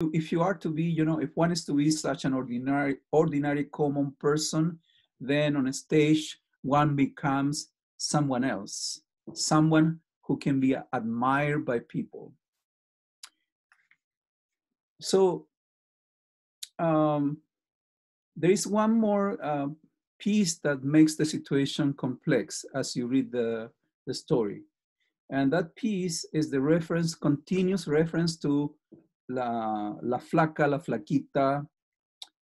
if you are to be, if one is to be such an ordinary common person, then on a stage, one becomes someone else, someone who can be admired by people. So there is one more piece that makes the situation complex as you read the story. And that piece is the reference, continuous reference to la flaca, la flaquita.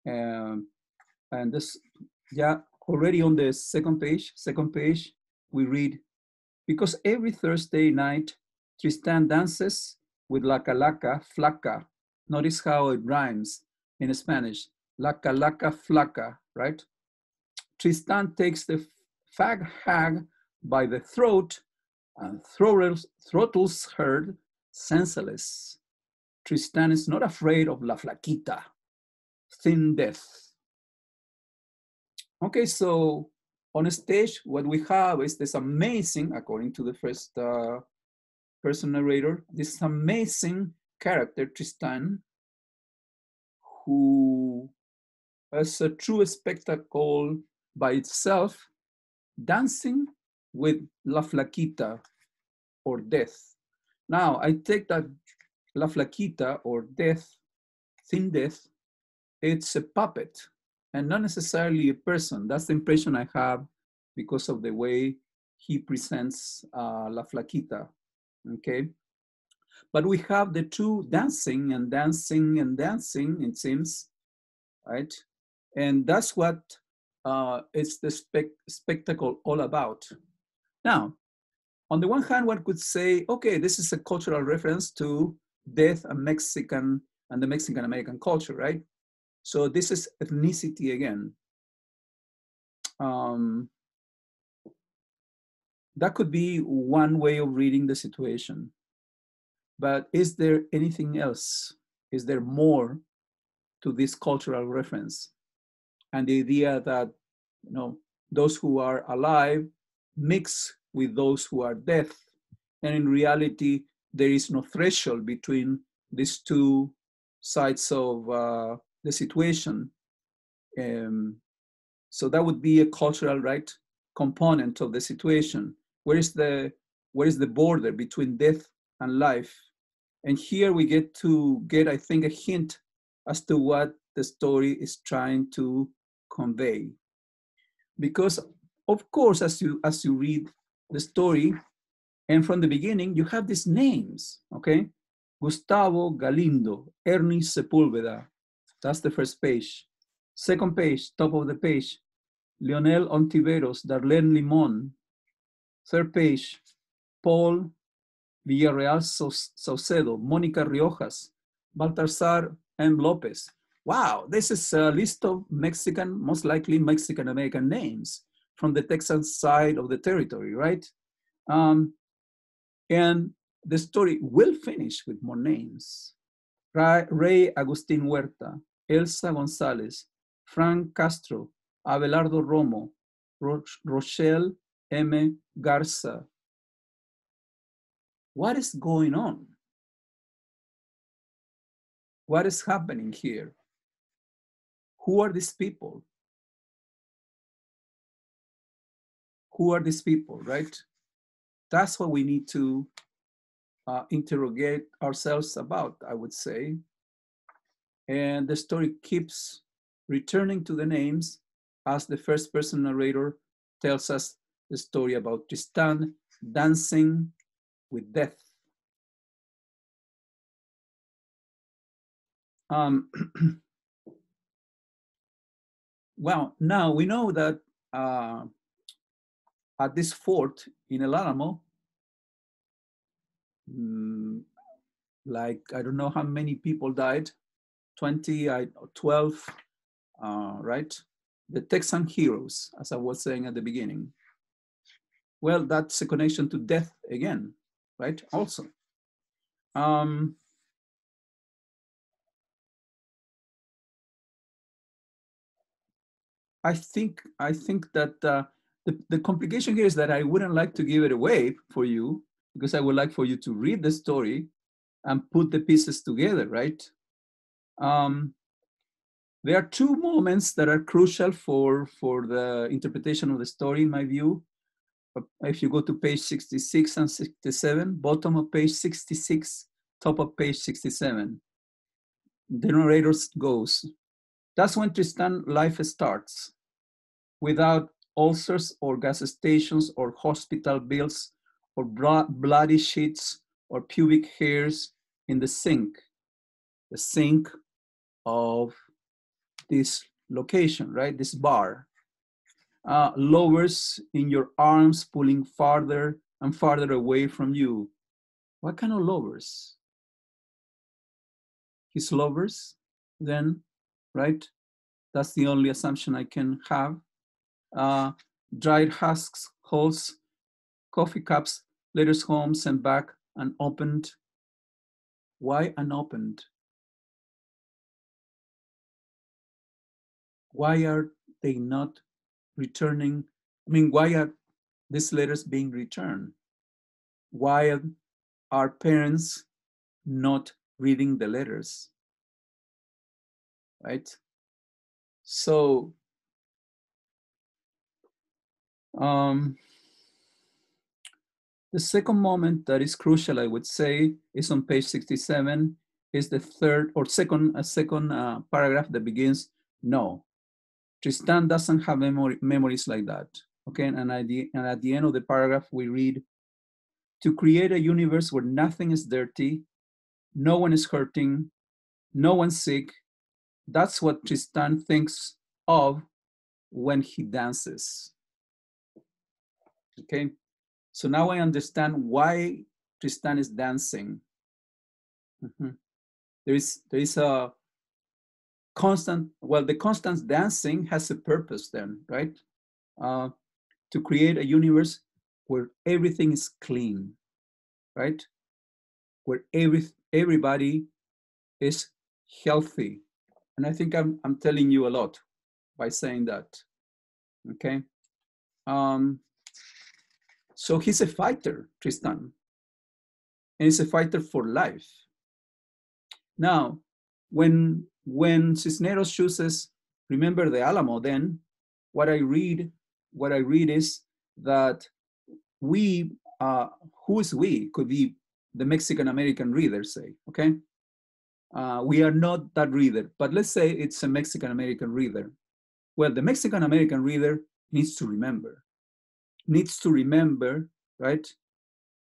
And this, yeah, already on the second page, we read, because every Thursday night, Tristan dances with la calaca, flaca. Notice how it rhymes in Spanish. La calaca, flaca, right? Tristan takes the fag hag by the throat and throttles her senseless. Tristan is not afraid of la flaquita, thin death. Okay, so on stage, what we have is this amazing, according to the first person narrator, this amazing character, Tristan, who is a true spectacle by itself, dancing with La Flaquita, or death. Now, I take that La Flaquita, or death, thin death, it's a puppet and not necessarily a person. That's the impression I have because of the way he presents La Flaquita, okay? But we have the two dancing and dancing and dancing, it seems, right? And that's what it's the spectacle all about. Now, on the one hand, one could say, okay, this is a cultural reference to death and the Mexican American culture, right? So this is ethnicity again. That could be one way of reading the situation. But is there anything else? Is there more to this cultural reference? And the idea that, those who are alive mix with those who are dead. And in reality, there is no threshold between these two sides of the situation. So that would be a cultural, right, component of the situation. Where is the border between death and life? And here we get, I think, a hint as to what the story is trying to convey. Because, of course, as you read the story, and from the beginning, you have these names, okay? Gustavo Galindo, Ernie Sepúlveda. That's the first page. Second page, top of the page, Leonel Ontiveros, Darlene Limon. Third page, Paul Villarreal Saucedo, Mónica Riojas, Baltasar M. Lopez. Wow, this is a list of Mexican, most likely Mexican-American names from the Texan side of the territory, right? And the story will finish with more names. Ray Agustin Huerta, Elsa González, Frank Castro, Abelardo Romo, Rochelle M. Garza. What is going on? What is happening here? Who are these people? Who are these people, right? That's what we need to interrogate ourselves about, I would say. And the story keeps returning to the names as the first person narrator tells us the story about Tristan dancing with death. Well, now we know that at this fort in El Alamo, like, I don't know how many people died, 20, 12, right? The Texan heroes, as I was saying at the beginning. Well, that's a connection to death again, right? Also. I think that the complication here is that I wouldn't like to give it away for you, because I would like for you to read the story and put the pieces together, right? Um, there are two moments that are crucial for the interpretation of the story, in my view. If you go to page 66 and 67, bottom of page 66, top of page 67, the narrator goes, "That's when Tristan life starts, without ulcers or gas stations or hospital bills or bloody sheets or pubic hairs in the sink of this location, right? This bar. Lovers in your arms pulling farther and farther away from you." What kind of lovers? His lovers, then, right? That's the only assumption I can have. Dried husks, holes, coffee cups, letters home, sent back, unopened. Why unopened? Why are they not returning? I mean, why are these letters being returned? Why are parents not reading the letters? Right? So, the second moment that is crucial, I would say, is on page 67, is the third or second paragraph that begins, "No, Tristan doesn't have memories like that." Okay, and at the end of the paragraph, we read, "To create a universe where nothing is dirty, no one is hurting, no one's sick, that's what Tristan thinks of when he dances." Okay, so now I understand why Tristan is dancing. Mhm. There is a constant, well, the constant dancing has a purpose then, right? Uh, to create a universe where everything is clean, right? Where everybody is healthy. And I think I'm telling you a lot by saying that, okay? So he's a fighter, Tristan, and he's a fighter for life. Now, when Cisneros chooses "Remember the Alamo," then what I read is that we, who is we, could be the Mexican American reader, say, okay? We are not that reader, but let's say it's a Mexican American reader. Well, the Mexican American reader needs to remember, right,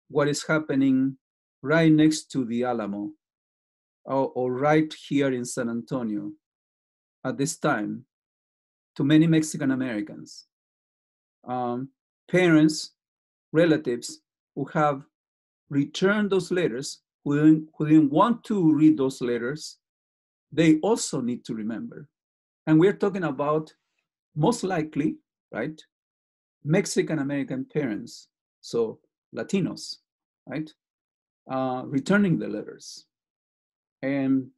what is happening right next to the Alamo, or right here in San Antonio at this time, to many Mexican Americans. Parents, relatives who have returned those letters, who didn't want to read those letters, they also need to remember. And we're talking about, most likely, right, Mexican American parents, so Latinos, right, returning the letters. And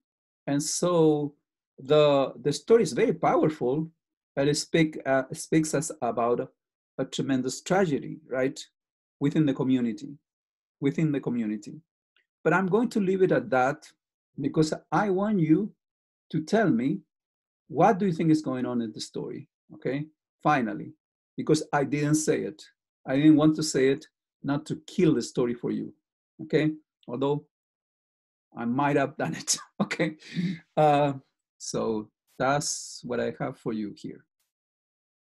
so the story is very powerful, and it speaks us about a tremendous tragedy, right, within the community, But I'm going to leave it at that, because I want you to tell me, what do you think is going on in the story, okay? Finally, because I didn't say it. I didn't want to say it, not to kill the story for you, okay? Although I might have done it, okay? So that's what I have for you here.